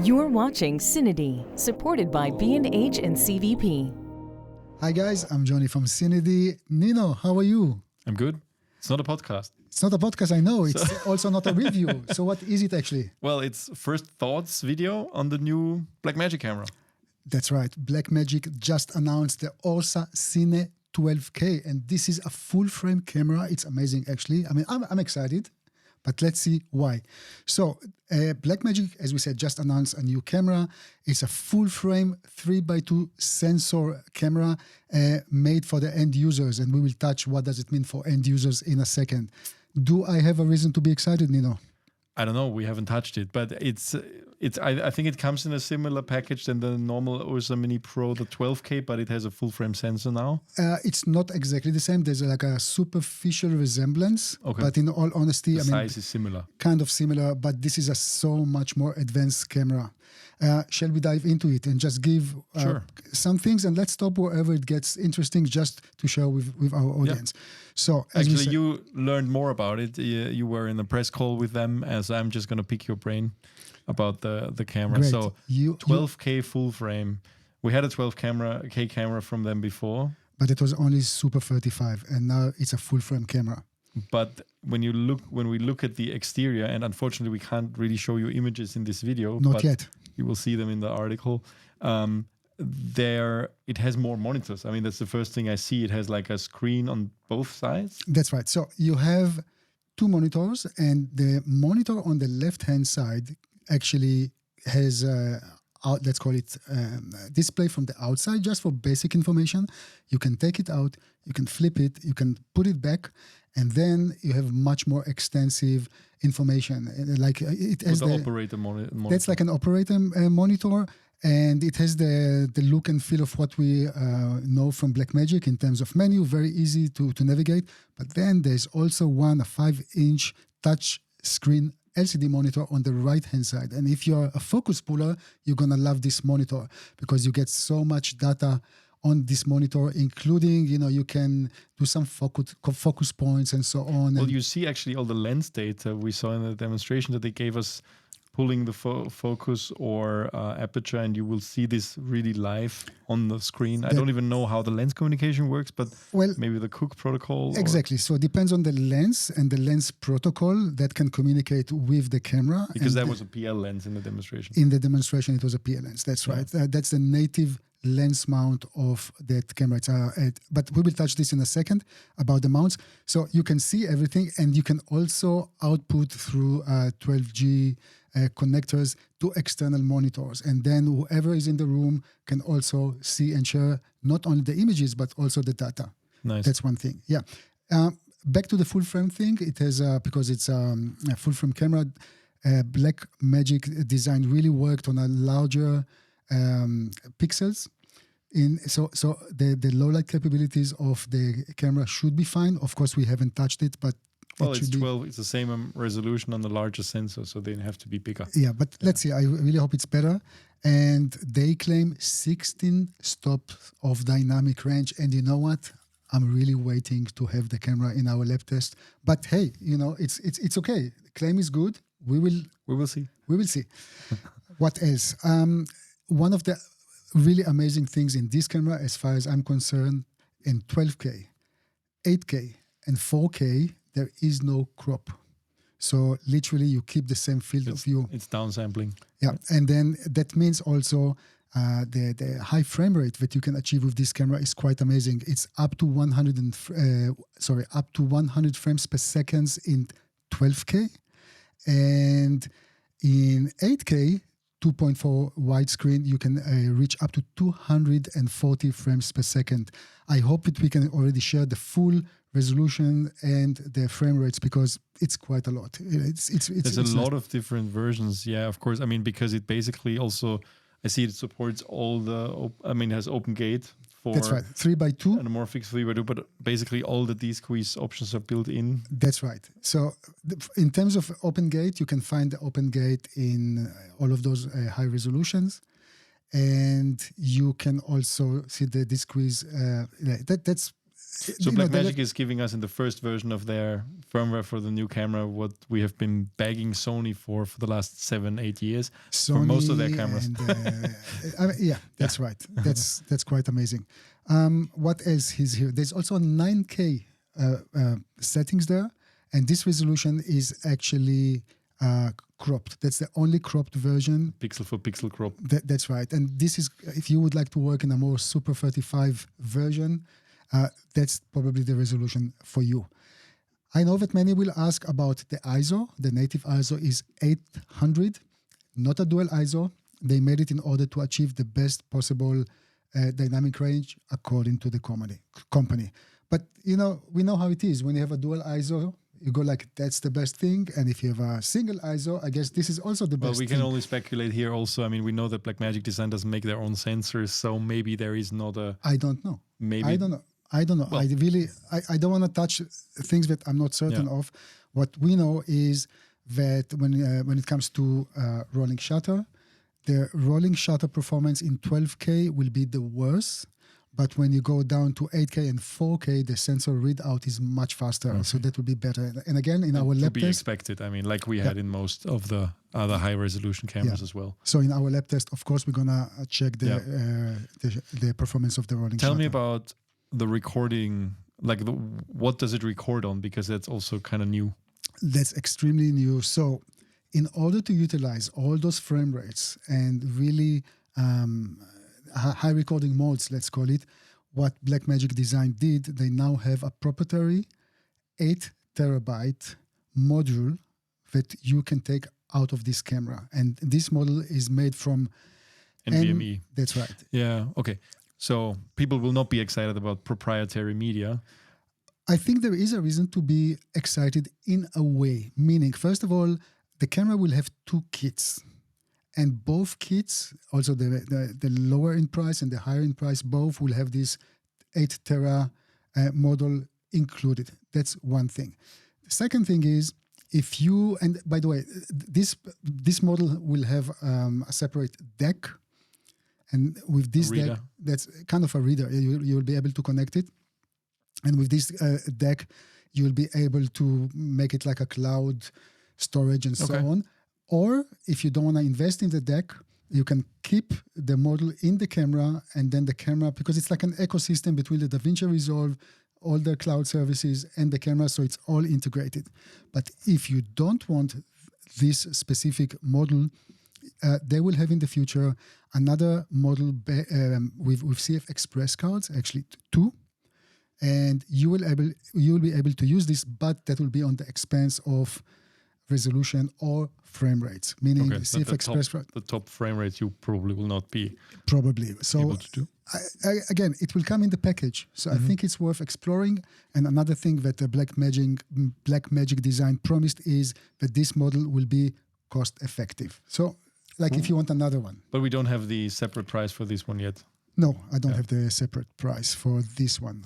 You're watching CineD, supported by B&H and CVP. Hi guys, I'm Johnny from CineD. Nino, how are you? I'm good. It's not a podcast. It's not a podcast, I know. It's also not a review. So what is it actually? Well, it's first thoughts video on the new Blackmagic camera. That's right. Blackmagic just announced the URSA Cine 12K, and this is a full-frame camera. It's amazing, actually. I mean, I'm excited, but let's see why. So Blackmagic, as we said, just announced a new camera. It's a full-frame 3x2 sensor camera made for the end users, and we will touch what does it mean for end users in a second. Do I have a reason to be excited, Nino? I don't know. We haven't touched it, but I think it comes in a similar package than the normal URSA Mini Pro, the 12K, but it has a full frame sensor now. It's not exactly the same. There's like a superficial resemblance, but in all honesty, the size is similar. Kind of similar, but this is a so much more advanced camera. Shall we dive into it and just give some things, and let's stop wherever it gets interesting just to share with our audience. Yeah. So actually, you learned more about it. You were in a press call with them, as I'm just going to pick your brain about the camera. Great. So 12K full frame. We had a 12K camera from them before, but it was only Super 35, and now it's a full frame camera. But when we look at the exterior, and unfortunately we can't really show you images in this video. Not yet. You will see them in the article. It has more monitors. I mean, that's the first thing I see. It has like a screen on both sides. That's right. So you have two monitors, and the monitor on the left-hand side actually has let's call it display from the outside, just for basic information. You can take it out, you can flip it, you can put it back, and then you have much more extensive information. Like it has the operator monitor. That's like an operator monitor, and it has the look and feel of what we know from Blackmagic in terms of menu, very easy to navigate. But then there's also a 5-inch touch screen LCD monitor on the right-hand side. And if you're a focus puller, you're going to love this monitor because you get so much data on this monitor, including, you can do some focus points and so on. Well, you see actually all the lens data we saw in the demonstration that they gave us, pulling the focus or aperture, and you will see this really live on the screen. I don't even know how the lens communication works, but maybe the Cook protocol. Exactly. So it depends on the lens and the lens protocol that can communicate with the camera. Because that was a PL lens in the demonstration. In the demonstration, it was a PL lens. That's right. That's the native lens mount of that camera. But we will touch this in a second about the mounts. So you can see everything, and you can also output through 12G connectors to external monitors. And then whoever is in the room can also see and share not only the images, but also the data. Nice. That's one thing. Yeah. Back to the full frame thing. It has, because it's a full frame camera, Blackmagic Design really worked on a larger pixels. So the low light capabilities of the camera should be fine. Of course, we haven't touched it, but it's 12. It's the same resolution on the larger sensor, so they have to be bigger. Yeah, but let's see. I really hope it's better. And they claim 16 stops of dynamic range. And you know what? I'm really waiting to have the camera in our lab test. But hey, it's okay. The claim is good. We will see. We will see. What else? One of the really amazing things in this camera, as far as I'm concerned, in 12K, 8K, and 4K, there is no crop. So literally you keep the same field of view. It's downsampling. Yeah, and then that means also the high frame rate that you can achieve with this camera is quite amazing. It's up to 100 frames per second in 12K, and in 8K, 2.4 widescreen, you can reach up to 240 frames per second. I hope that we can already share the full resolution and the frame rates, because it's quite a lot. There's a lot of different versions. Yeah, of course. I mean, because it basically also, I see it supports all it has open gate for. That's right, 3x2. Anamorphic 3x2, but basically all the D-squeeze options are built in. That's right. So in terms of open gate, you can find the open gate in all of those high resolutions. And you can also see the D-squeeze. That's So Blackmagic is giving us in the first version of their firmware for the new camera what we have been begging Sony for the last 7-8 years for most of their cameras. And, yeah, that's right. That's quite amazing. What else is here? There's also 9K settings there, and this resolution is actually cropped. That's the only cropped version. Pixel for pixel crop. That's right. And this is, if you would like to work in a more Super 35 version, that's probably the resolution for you. I know that many will ask about the ISO. The native ISO is 800, not a dual ISO. They made it in order to achieve the best possible dynamic range according to the company. But, you know, we know how it is. When you have a dual ISO, you go like, that's the best thing. And if you have a single ISO, I guess this is also the best Well, we can only speculate here also. I mean, we know that Blackmagic Design doesn't make their own sensors, so maybe there is not a... I don't know. Maybe. I don't know. Well, I don't want to touch things that I'm not certain of. What we know is that when it comes to rolling shutter, the rolling shutter performance in 12K will be the worst. But when you go down to 8K and 4K, the sensor readout is much faster. Okay. So that will be better. And again, in our lab test... To be expected. I mean, like we had in most of the other high-resolution cameras as well. So in our lab test, of course, we're going to check the performance of the rolling shutter. Tell me about the recording. Like, what does it record on? Because that's also kind of new. That's extremely new. So in order to utilize all those frame rates and really... high recording modes, let's call it, what Blackmagic Design did, they now have a proprietary 8 terabyte module that you can take out of this camera. And this model is made from NVMe. That's right. Yeah, okay. So people will not be excited about proprietary media. I think there is a reason to be excited in a way. Meaning, first of all, the camera will have 2 kits. And both kits, also the lower in price and the higher in price, both will have this 8 tera model included. That's one thing. The second thing is, if you, and by the way, this model will have a separate deck. And with this deck, that's kind of a reader. You will be able to connect it. And with this deck, you will be able to make it like a cloud storage and so on. Or if you don't want to invest in the deck, you can keep the model in the camera, and then the camera, because it's like an ecosystem between the DaVinci Resolve, all the cloud services, and the camera, so it's all integrated. But if you don't want this specific model, they will have in the future another model with CF Express cards, actually 2, and you will be able to use this, but that will be on the expense of resolution or frame rates, meaning CF Express. The top frame rates you probably will not be able to do. Again, it will come in the package. So I think it's worth exploring. And another thing that the Blackmagic Design promised is that this model will be cost effective. So like if you want another one. But we don't have the separate price for this one yet. No, I don't have the separate price for this one.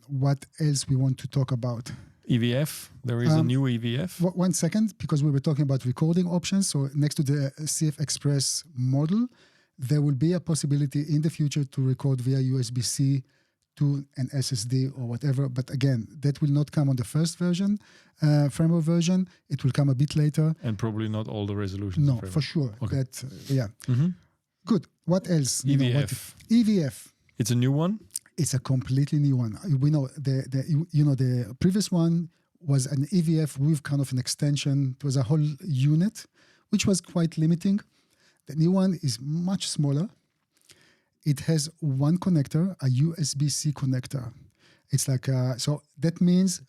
What else we want to talk about? EVF, there is a new EVF. 1 second, because we were talking about recording options. So next to the CF Express model, there will be a possibility in the future to record via USB-C to an SSD or whatever. But again, that will not come on the first version, firmware version. It will come a bit later. And probably not all the resolutions. No, for sure. Okay. Good. What else? EVF. EVF. It's a new one? It's a completely new one. We know the previous one was an EVF with kind of an extension. It was a whole unit, which was quite limiting. The new one is much smaller. It has one connector, a USB-C connector. It's like so that means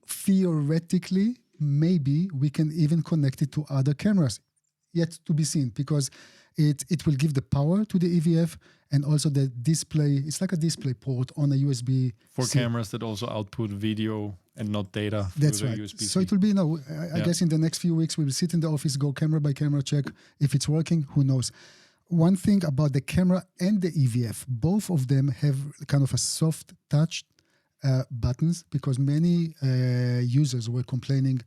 theoretically maybe we can even connect it to other cameras. Yet to be seen, because it will give the power to the EVF and also the display. It's like a display port on a USB. For cameras that also output video and not data. That's right. USB-C. So it will be, I guess in the next few weeks, we will sit in the office, go camera by camera, check if it's working, who knows. One thing about the camera and the EVF, both of them have kind of a soft touch buttons, because many users were complaining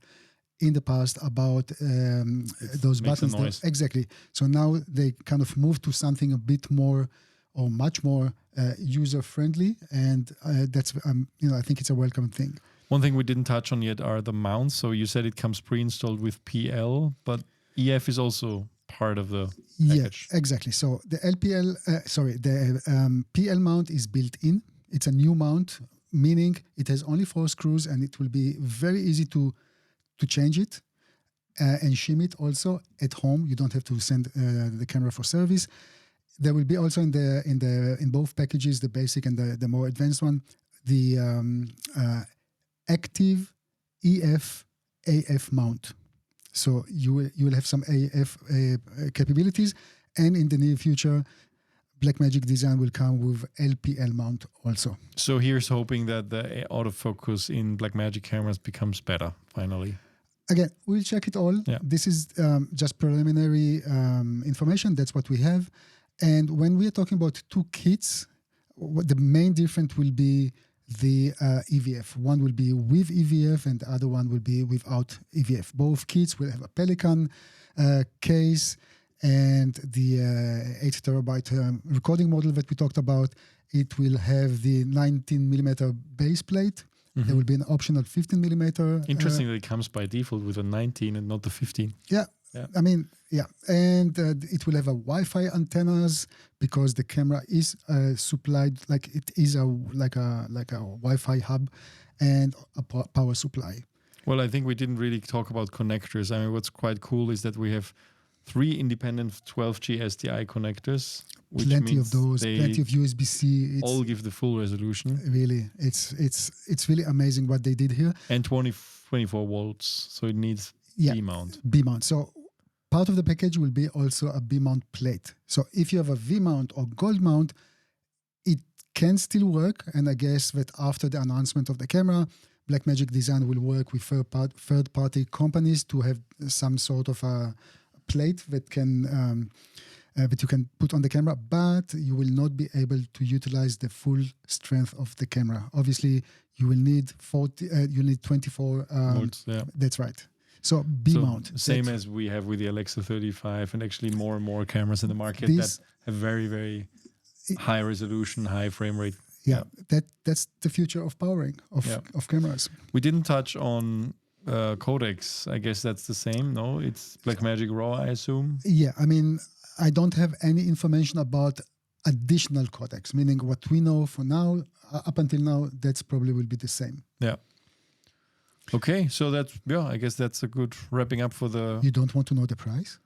in the past about those buttons. Noise. Exactly. So now they kind of move to something a bit more or much more user friendly, and that's I think it's a welcome thing. One thing we didn't touch on yet are the mounts. So you said it comes pre-installed with PL, but EF is also part of the package. Yeah, exactly. So the PL mount is built in. It's a new mount, meaning it has only 4 screws, and it will be very easy to change it and shim it also at home. You don't have to send the camera for service. There will be also in both packages, the basic and the more advanced one, the active EF AF mount. So you will have some AF capabilities, and in the near future, Blackmagic Design will come with LPL mount also. So here's hoping that the autofocus in Blackmagic cameras becomes better finally. Again, we'll check it all. Yeah. This is just preliminary information. That's what we have. And when we are talking about 2 kits, what the main difference will be the EVF. One will be with EVF and the other one will be without EVF. Both kits will have a Pelican case and the 8 terabyte recording model that we talked about. It will have the 19mm base plate. There will be an optional 15mm. Interesting that it comes by default with a 19 and not the 15. Yeah. I mean, yeah. And it will have a Wi-Fi antennas because the camera is supplied, like it is like a Wi-Fi hub and a power supply. Well, I think we didn't really talk about connectors. I mean, what's quite cool is that we have 3 independent 12G SDI connectors. Which plenty means of those, plenty of USB-C. All give the full resolution. Really, it's really amazing what they did here. And 24 volts, so it needs B-mount. B-mount. So part of the package will be also a B-mount plate. So if you have a V-mount or gold mount, it can still work. And I guess that after the announcement of the camera, Blackmagic Design will work with third-party companies to have some sort of a plate that can that you can put on the camera, but you will not be able to utilize the full strength of the camera. Obviously, you will need 24 volts. Yeah, that's right. So B-mount. Same as we have with the Alexa 35 and actually more and more cameras in the market that have very, very high resolution, high frame rate. Yeah, that's the future of powering of cameras. We didn't touch on codecs. I guess that's the same, no? It's Blackmagic RAW, I assume? Yeah, I mean, I don't have any information about additional codecs, meaning what we know for now, up until now, that's probably will be the same. Yeah. Okay, so that's, I guess that's a good wrapping up for the... You don't want to know the price?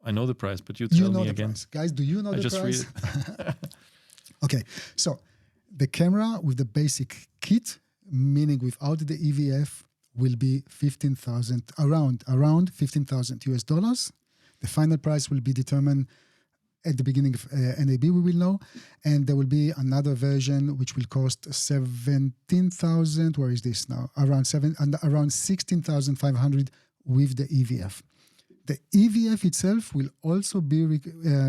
I know the price, but you tell me again. Price. Guys, do you know the price? I just read it. Okay, so the camera with the basic kit, meaning without the EVF, will be around $15,000 US. The final price will be determined at the beginning of NAB, we will know. And there will be another version which will cost 17,000. Where is this now? Around 16,500 with the EVF. The EVF itself will also be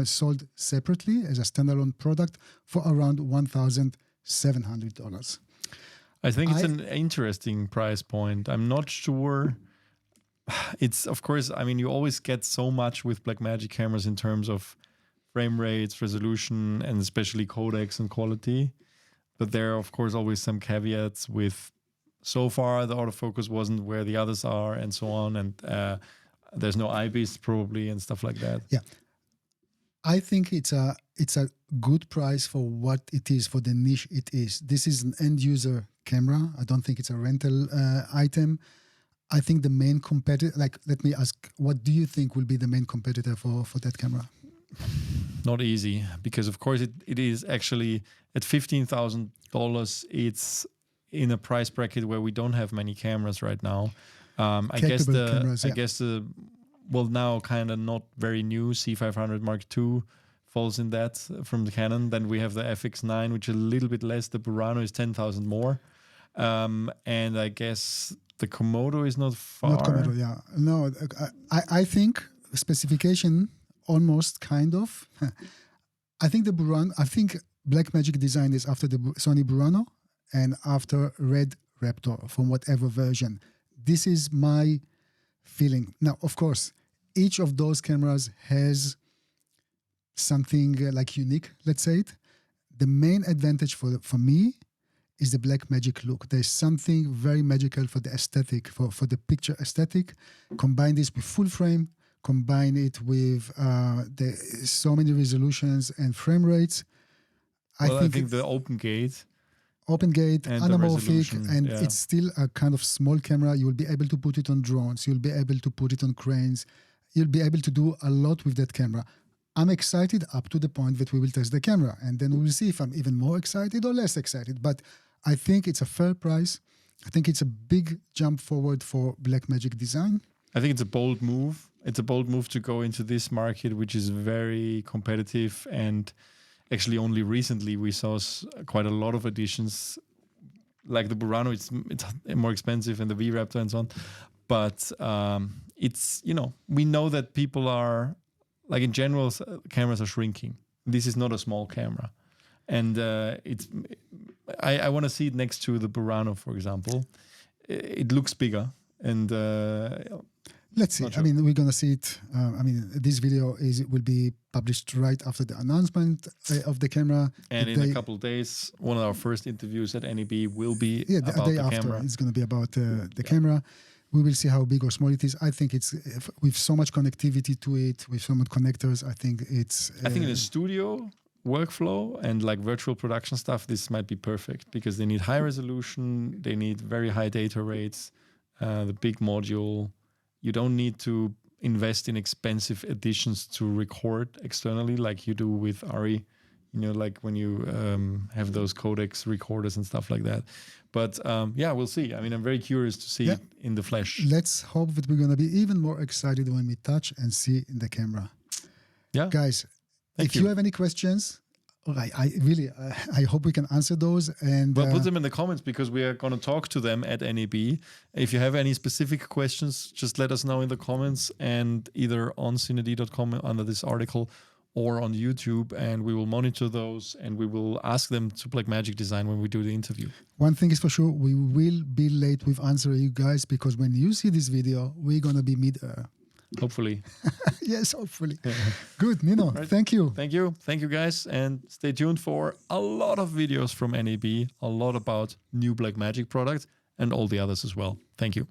sold separately as a standalone product for around $1,700. I think it's an interesting price point. I'm not sure. It's, of course, I mean, you always get so much with Blackmagic cameras in terms of frame rates, resolution, and especially codecs and quality. But there are, of course, always some caveats with, so far, the autofocus wasn't where the others are and so on. And there's no IBIS probably and stuff like that. Yeah. I think it's a good price for what it is, for the niche it is. This is an end user camera. I don't think it's a rental item. I think the main competitor, let me ask, what do you think will be the main competitor for that camera? Not easy, because of course it is actually at $15,000. It's in a price bracket where we don't have many cameras right now. I guess the now kind of not very new C500 Mark II falls in that from the Canon. Then we have the FX9, which is a little bit less. The Burano is 10,000 more. And I guess the Komodo is not far. Not Komodo, yeah. No, I think specification almost kind of. I think Blackmagic Design is after the Sony Burano and after Red Raptor from whatever version. This is my feeling. Now, of course, each of those cameras has something unique, let's say it. The main advantage for me is the Blackmagic look. There's something very magical for the aesthetic, for the picture aesthetic. Combine this with full frame, combine it with so many resolutions and frame rates. I think the open gate, and anamorphic, and yeah. it's still a kind of small camera. You will be able to put it on drones. You'll be able to put it on cranes. You'll be able to do a lot with that camera. I'm excited up to the point that we will test the camera, and then we'll see if I'm even more excited or less excited. But I think it's a fair price. I think it's a big jump forward for Blackmagic Design. I think it's a bold move. It's a bold move to go into this market, which is very competitive. And actually, only recently we saw quite a lot of additions, like the Burano. It's more expensive, and the V-Raptor and so on. But it's, we know that people are, like in general, cameras are shrinking. This is not a small camera. And I want to see it next to the Burano, for example. It looks bigger. And let's see. Sure. I mean, we're going to see it. This video will be published right after the announcement of the camera. And in a couple of days, one of our first interviews at NAB will be about the day the after. camera. It's going to be about the camera. We will see how big or small it is. I think it's with so much connectivity to it, with so much connectors. I think it's. I think in a studio workflow and like virtual production stuff, this might be perfect because they need high resolution, they need very high data rates, the big module. You don't need to invest in expensive additions to record externally like you do with ARRI, like when you have those codecs recorders and stuff like that. But we'll see. I mean, I'm very curious to see it in the flesh. Let's hope that we're going to be even more excited when we touch and see in the camera. Yeah. Guys, if you have any questions, I hope we can answer those. And well, put them in the comments because we are going to talk to them at NAB. If you have any specific questions, just let us know in the comments and either on CineD.com under this article or on YouTube, and we will monitor those and we will ask them to Blackmagic Design when we do the interview. One thing is for sure, we will be late with answering you guys because when you see this video, we're going to be mid-air. Hopefully. Yes, hopefully. Good, Nino. Right. Thank you. Thank you. Thank you, guys. And stay tuned for a lot of videos from NAB, a lot about new Blackmagic products and all the others as well. Thank you.